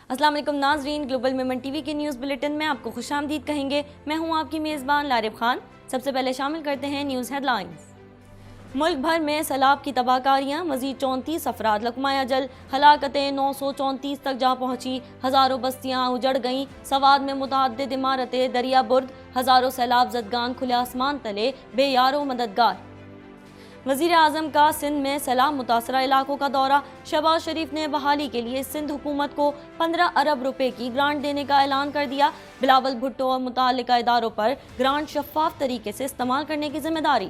السلام علیکم ناظرین، گلوبل میمن ٹی وی کے نیوز بلیٹن میں آپ کو خوش آمدید کہیں گے۔ میں ہوں آپ کی میزبان لارب خان۔ سب سے پہلے شامل کرتے ہیں نیوز ہیڈ لائنز۔ ملک بھر میں سیلاب کی تباہ کاریاں، مزید 34 افراد لقمہ اجل، ہلاکتیں 934 تک جا پہنچی، ہزاروں بستیاں اجڑ گئیں، سوات میں متعدد عمارتیں دریا برد، ہزاروں سیلاب زدگان کھلے آسمان تلے بے یارو مددگار۔ وزیر اعظم کا سندھ میں سیلاب متاثرہ علاقوں کا دورہ، شہباز شریف نے بحالی کے لیے سندھ حکومت کو 15 ارب روپے کی گرانٹ دینے کا اعلان کر دیا۔ بلاول بھٹو اور متعلقہ اداروں پر گرانٹ شفاف طریقے سے استعمال کرنے کی ذمہ داری۔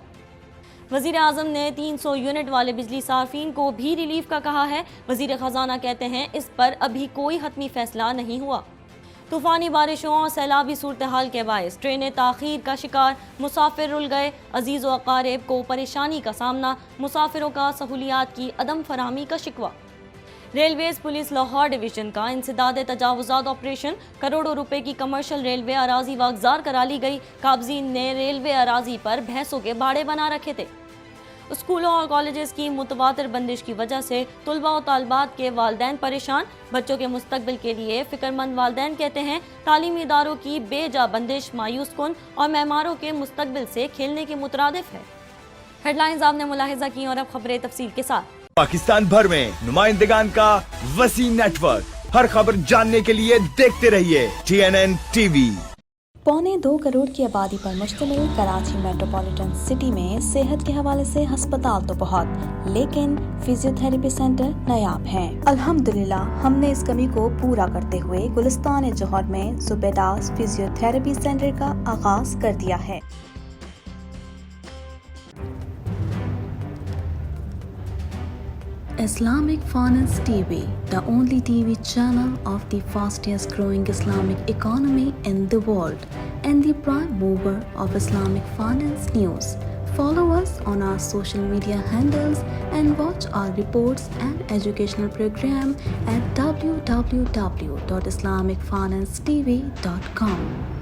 وزیر اعظم نے 300 یونٹ والے بجلی صارفین کو بھی ریلیف کا کہا ہے۔ وزیر خزانہ کہتے ہیں اس پر ابھی کوئی حتمی فیصلہ نہیں ہوا۔ طوفانی بارشوں اور سیلابی صورتحال کے باعث ٹرینیں تاخیر کا شکار، مسافر رل گئے، عزیز و اقارب کو پریشانی کا سامنا، مسافروں کا سہولیات کی عدم فراہمی کا شکوہ۔ ریلویز پولیس لاہور ڈویژن کا انسداد تجاوزات آپریشن، کروڑوں روپے کی کمرشل ریلوے اراضی واگزار کرا لی گئی۔ قابضین نے ریلوے اراضی پر بحثوں کے باڑے بنا رکھے تھے۔ اسکولوں اور کالجز کی متواتر بندش کی وجہ سے طلباء و طالبات کے والدین پریشان، بچوں کے مستقبل کے لیے فکر مند والدین کہتے ہیں تعلیمی اداروں کی بے جا بندش مایوس کن اور معماروں کے مستقبل سے کھیلنے کے مترادف ہے۔ ہیڈ لائنز آپ نے ملاحظہ کی اور اب خبریں تفصیل کے ساتھ۔ پاکستان بھر میں نمائندگان کا وسیع نیٹ ورک، ہر خبر جاننے کے لیے دیکھتے رہیے TNN TV۔ 1.25 کروڑ کی آبادی پر مشتمل کراچی میٹروپولیٹن سٹی میں صحت کے حوالے سے ہسپتال تو بہت، لیکن فزیو تھراپی سینٹر نایاب ہیں۔ الحمدللہ ہم نے اس کمی کو پورا کرتے ہوئے گلستان جوہر میں زبیداس فزیو تھراپی سینٹر کا آغاز کر دیا ہے۔ Islamic Finance TV, the only TV channel of the fastest growing Islamic economy in the world and the prime mover of Islamic finance news. Follow us on our social media handles and watch our reports and educational program at www.islamicfinancetv.com.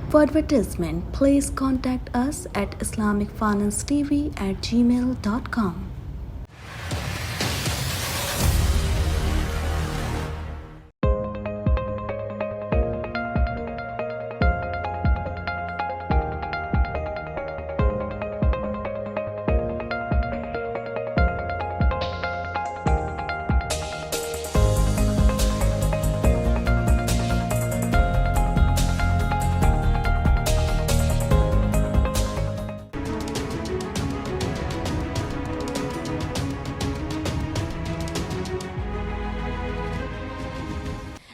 For advertisement, please contact us at islamicfinancetv@gmail.com.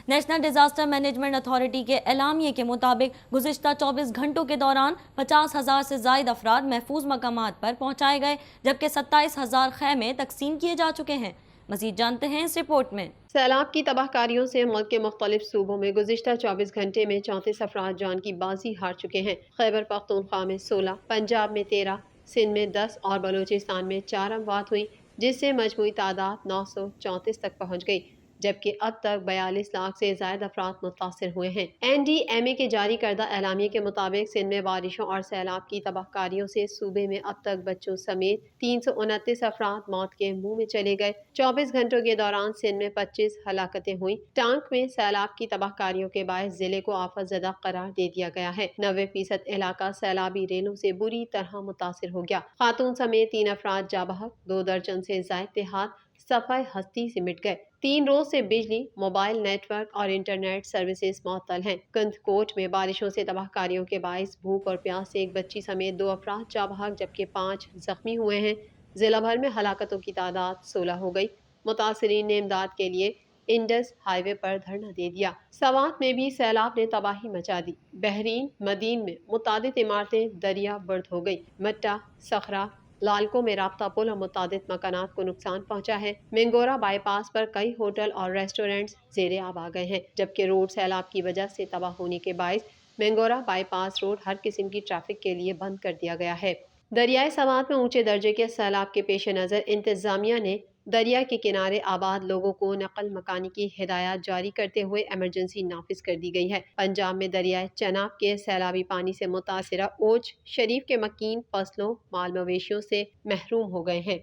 National disaster management authority کے اعلامیے کے مطابق گزشتہ 24 گھنٹوں کے دوران 50,000 سے زائد افراد محفوظ مقامات پر پہنچائے گئے، جبکہ 27,000 خیمے تقسیم کیے جا چکے ہیں۔ مزید جانتے ہیں اس رپورٹ میں۔ سیلاب کی تباہ کاریوں سے ملک کے مختلف صوبوں میں گزشتہ 24 گھنٹے میں 34 افراد جان کی بازی ہار چکے ہیں۔ خیبر پختونخوا میں 16، پنجاب میں 13، سندھ میں 10 اور بلوچستان میں 4 اموات ہوئی، جس سے مجموعی تعداد 934 تک پہنچ گئی، جبکہ اب تک 42 لاکھ سے زائد افراد متاثر ہوئے ہیں۔ NDMA کے جاری کردہ اعلامیے کے مطابق سندھ میں بارشوں اور سیلاب کی تباہ کاریوں سے صوبے میں اب تک بچوں سمیت 329 افراد موت کے منہ میں چلے گئے۔ 24 گھنٹوں کے دوران سندھ میں 25 ہلاکتیں ہوئیں۔ ٹانک میں سیلاب کی تباہ کاریوں کے باعث ضلع کو آفت زدہ قرار دے دیا گیا ہے۔ 90% علاقہ سیلابی ریلوں سے بری طرح متاثر ہو گیا۔ خاتون سمیت 3 افراد جاں بحق، 2 درجن سے زائد دیہات صفحہ ہستی سے مٹ گئے۔ 3 روز سے بجلی، موبائل نیٹ ورک اور انٹرنیٹ سروسز معطل ہیں۔ کندھ کوٹ میں بارشوں سے تباہ کاریوں کے باعث بھوک اور پیاس سے ایک بچی سمیت 2 افراد جاں بحق جبکہ 5 زخمی ہوئے ہیں۔ ضلع بھر میں ہلاکتوں کی تعداد 16 ہو گئی۔ متاثرین نے امداد کے لیے انڈس ہائی وے پر دھرنا دے دیا۔ سوات میں بھی سیلاب نے تباہی مچا دی۔ بحرین مدین میں متعدد عمارتیں دریا برد ہو گئی۔ مٹا، صخرہ، لالکو میں رابطہ پل اور متعدد مکانات کو نقصان پہنچا ہے۔ مینگورہ بائی پاس پر کئی ہوٹل اور ریسٹورنٹس زیر آب آ گئے ہیں، جبکہ روڈ سیلاب کی وجہ سے تباہ ہونے کے باعث مینگورہ بائی پاس روڈ ہر قسم کی ٹریفک کے لیے بند کر دیا گیا ہے۔ دریائے سوات میں اونچے درجے کے سیلاب کے پیش نظر انتظامیہ نے دریا کے کنارے آباد لوگوں کو نقل مکانی کی ہدایات جاری کرتے ہوئے ایمرجنسی نافذ کر دی گئی ہے۔ پنجاب میں دریائے چناب کے سیلابی پانی سے متاثرہ اوچھ شریف کے مکین فصلوں مال مویشیوں سے محروم ہو گئے ہیں۔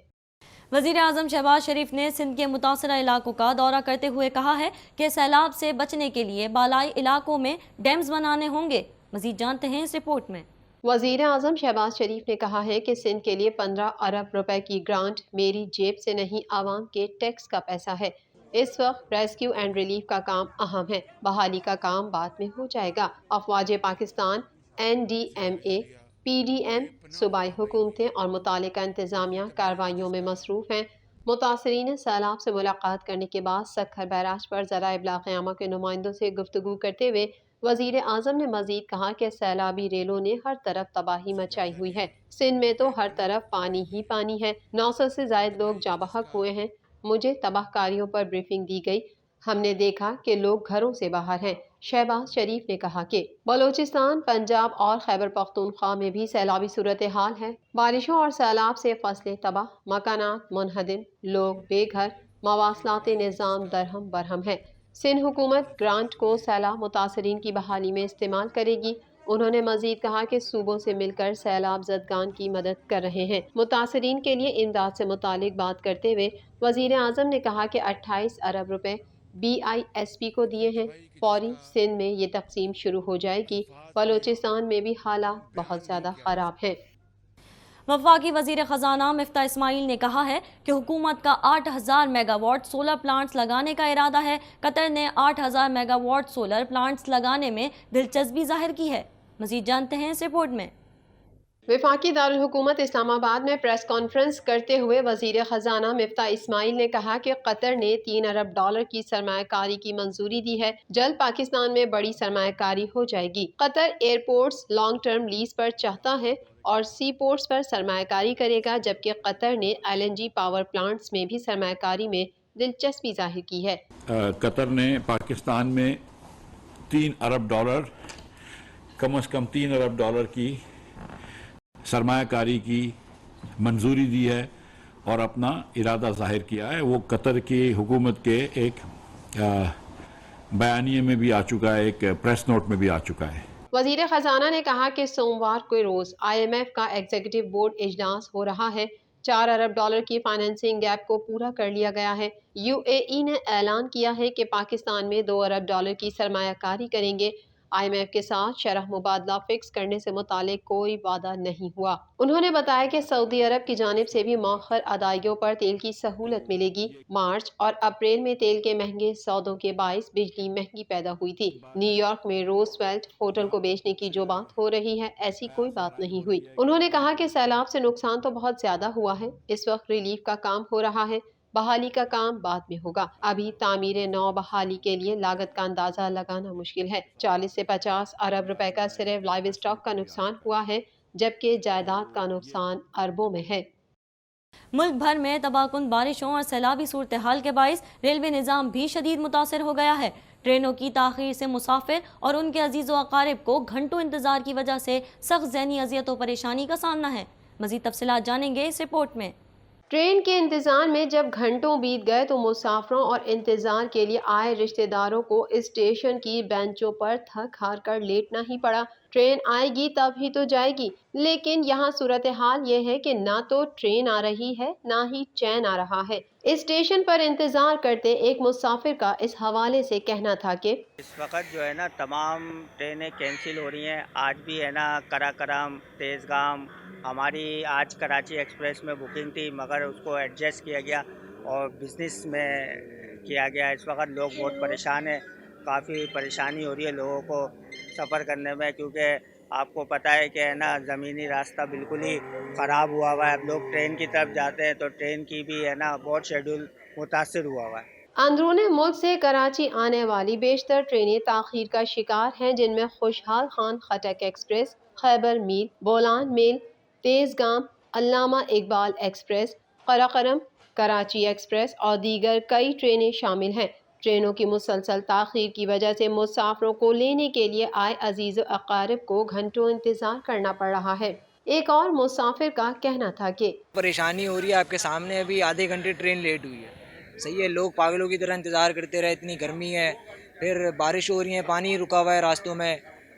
وزیر اعظم شہباز شریف نے سندھ کے متاثرہ علاقوں کا دورہ کرتے ہوئے کہا ہے کہ سیلاب سے بچنے کے لیے بالائی علاقوں میں ڈیمز بنانے ہوں گے. مزید جانتے ہیں اس رپورٹ میں. وزیر اعظم شہباز شریف نے کہا ہے کہ سندھ کے لیے 15 ارب روپے کی گرانٹ میری جیب سے نہیں، عوام کے ٹیکس کا پیسہ ہے. اس وقت ریسکیو اینڈ ریلیف کا کام اہم ہے، بحالی کا کام بعد میں ہو جائے گا. افواج پاکستان، NDMA، PDM، صوبائی حکومتیں اور متعلقہ انتظامیہ کارروائیوں میں مصروف ہیں. متاثرین سیلاب سے ملاقات کرنے کے بعد سکھر بیراج پر ذرائع ابلاغ قیامہ کے نمائندوں سے گفتگو کرتے ہوئے وزیر اعظم نے مزید کہا کہ سیلابی ریلوں نے ہر طرف تباہی مچائی ہوئی ہے. سندھ میں تو ہر طرف پانی ہی پانی ہے. 900 سے زائد لوگ جاں بحق ہوئے ہیں. مجھے تباہ کاریوں پر بریفنگ دی گئی. ہم نے دیکھا کہ لوگ گھروں سے باہر ہیں. شہباز شریف نے کہا کہ بلوچستان، پنجاب اور خیبر پختونخوا میں بھی سیلابی صورتحال ہے. بارشوں اور سیلاب سے فصلیں تباہ، مکانات منہدم، لوگ بے گھر، مواصلات نظام درہم برہم ہے. سندھ حکومت گرانٹ کو سیلاب متاثرین کی بحالی میں استعمال کرے گی. انہوں نے مزید کہا کہ صوبوں سے مل کر سیلاب زدگان کی مدد کر رہے ہیں. متاثرین کے لیے امداد سے متعلق بات کرتے ہوئے وزیر اعظم نے کہا کہ 28 ارب روپے BISP کو دیے ہیں. فوری سندھ میں یہ تقسیم شروع ہو جائے گی. بلوچستان میں بھی حالات بہت زیادہ خراب ہیں. وفاقی وزیر خزانہ مفتاح اسماعیل نے کہا ہے کہ حکومت کا 8000 میگا واٹ سولر پلانٹس لگانے کا ارادہ ہے. قطر نے 8000 میگا واٹ سولر پلانٹس لگانے میں دلچسپی ظاہر کی ہے. مزید جانتے ہیں اس رپورٹ میں. وفاقی دارالحکومت اسلام آباد میں پریس کانفرنس کرتے ہوئے وزیر خزانہ مفتاح اسماعیل نے کہا کہ قطر نے $3 ارب کی سرمایہ کاری کی منظوری دی ہے. جلد پاکستان میں بڑی سرمایہ کاری ہو جائے گی. قطر ایئرپورٹس لانگ ٹرم لیز پر چاہتا ہے اور سی پورٹس پر سرمایہ کاری کرے گا، جبکہ قطر نے LNG پاور پلانٹس میں بھی سرمایہ کاری میں دلچسپی ظاہر کی ہے. قطر نے پاکستان میں $3 ارب کم از کم $3 ارب کی سرمایہ کاری کی منظوری دی ہے اور اپنا ارادہ ظاہر کیا ہے. وہ قطر کی حکومت کے ایک بیانیے میں بھی آ چکا ہے، ایک پریس نوٹ میں بھی آ چکا ہے. وزیر خزانہ نے کہا کہ سوموار کو روز IMF کا ایگزیکٹو بورڈ اجلاس ہو رہا ہے. $4 ارب کی فائنینسنگ گیپ کو پورا کر لیا گیا ہے. UAE نے اعلان کیا ہے کہ پاکستان میں $2 ارب کی سرمایہ کاری کریں گے. IMF کے ساتھ شرح مبادلہ فکس کرنے سے متعلق کوئی وعدہ نہیں ہوا. انہوں نے بتایا کہ سعودی عرب کی جانب سے بھی مؤخر ادائیگیوں پر تیل کی سہولت ملے گی. مارچ اور اپریل میں تیل کے مہنگے سودوں کے باعث بجلی مہنگی پیدا ہوئی تھی. نیو یارک میں روزویلٹ ہوٹل کو بیچنے کی جو بات ہو رہی ہے، ایسی کوئی بات نہیں ہوئی. انہوں نے کہا کہ سیلاب سے نقصان تو بہت زیادہ ہوا ہے. اس وقت ریلیف کا کام ہو رہا ہے، بحالی کا کام بعد میں ہوگا. ابھی تعمیر نو بحالی کے لیے لاگت کا اندازہ لگانا مشکل ہے. 40 سے 50 ارب روپے کا صرف لائیو اسٹاک کا نقصان ہوا ہے، جبکہ جائیداد کا نقصان اربوں میں ہے. ملک بھر میں تباہ کن بارشوں اور سیلابی صورتحال کے باعث ریلوے نظام بھی شدید متاثر ہو گیا ہے. ٹرینوں کی تاخیر سے مسافر اور ان کے عزیز و اقارب کو گھنٹوں انتظار کی وجہ سے سخت ذہنی اذیت و پریشانی کا سامنا ہے. مزید تفصیلات جانیں گے اس رپورٹ میں. ٹرین کے انتظار میں جب گھنٹوں بیت گئے تو مسافروں اور انتظار کے لیے آئے رشتہ داروں کو اسٹیشن کی بینچوں پر تھک ہار کر لیٹنا ہی پڑا. ٹرین آئے گی تب ہی تو جائے گی، لیکن یہاں صورتحال یہ ہے کہ نہ تو ٹرین آ رہی ہے نہ ہی چین آ رہا ہے. اسٹیشن پر انتظار کرتے ایک مسافر کا اس حوالے سے کہنا تھا کہ اس وقت جو ہے نا تمام ٹرینیں کینسل ہو رہی ہیں. آج بھی ہے نا کراکرم، تیزگام، ہماری آج کراچی ایکسپریس میں بکنگ تھی مگر اس کو ایڈجسٹ کیا گیا اور بزنس میں کیا گیا. اس وقت لوگ بہت پریشان ہیں، کافی پریشانی ہو رہی ہے لوگوں کو سفر کرنے میں، کیونکہ آپ کو پتہ ہے کہ ہے نا زمینی راستہ بالکل ہی خراب ہوا ہوا ہے. اب لوگ ٹرین کی طرف جاتے ہیں تو ٹرین کی بھی ہے نا بہت شیڈول متاثر ہوا ہوا ہے. اندرون ملک سے کراچی آنے والی بیشتر ٹرینیں تاخیر کا شکار ہیں، جن میں خوشحال خان خٹک ایکسپریس، خیبر میل، بولان میل، تیزگام، علامہ اقبال ایکسپریس، قراقرم، کراچی ایکسپریس اور دیگر کئی ٹرینیں شامل ہیں. ٹرینوں کی مسلسل تاخیر کی وجہ سے مسافروں کو لینے کے لیے آئے عزیز و اقارب کو گھنٹوں انتظار کرنا پڑ رہا ہے. ایک اور مسافر کا کہنا تھا کہ پریشانی ہو رہی ہے. آپ کے سامنے ابھی آدھے گھنٹے ٹرین لیٹ ہوئی ہے. صحیح ہے، لوگ پاگلوں کی طرح انتظار کرتے رہے. اتنی گرمی ہے، پھر بارش ہو رہی ہے، پانی رکا ہوا ہے راستوں میں.